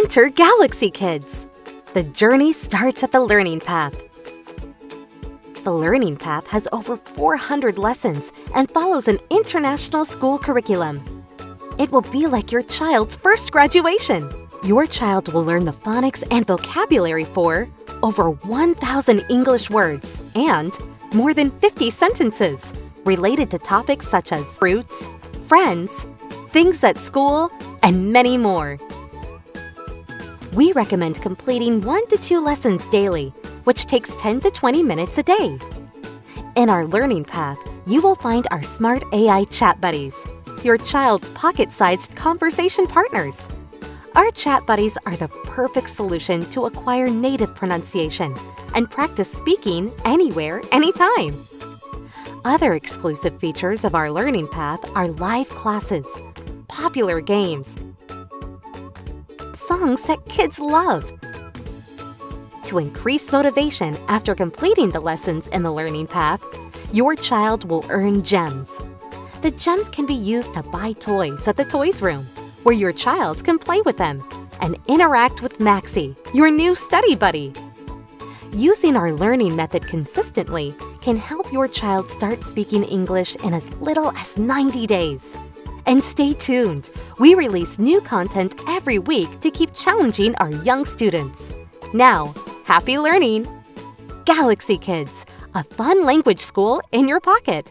Enter Galaxy Kids! The journey starts at the learning path. The learning path has over 400 lessons and follows an international school curriculum. It will be like your child's first graduation. Your child will learn the phonics and vocabulary for over 1,000 English words and more than 50 sentences related to topics such as fruits, friends, things at school, and many more. We recommend completing 1 to 2 lessons daily, which takes 10 to 20 minutes a day. In our learning path, you will find our smart AI chat buddies, your child's pocket-sized conversation partners. Our chat buddies are the perfect solution to acquire native pronunciation and practice speaking anywhere, anytime. Other exclusive features of our learning path are live classes, popular games, songs that kids love. To increase motivation after completing the lessons in the learning path, your child will earn gems. The gems can be used to buy toys at the Toys Room, where your child can play with them and interact with Maxie, your new study buddy. Using our learning method consistently can help your child start speaking English in as little as 90 days. And stay tuned. We release new content every week to keep challenging our young students. Now, happy learning! Galaxy Kids, a fun language school in your pocket.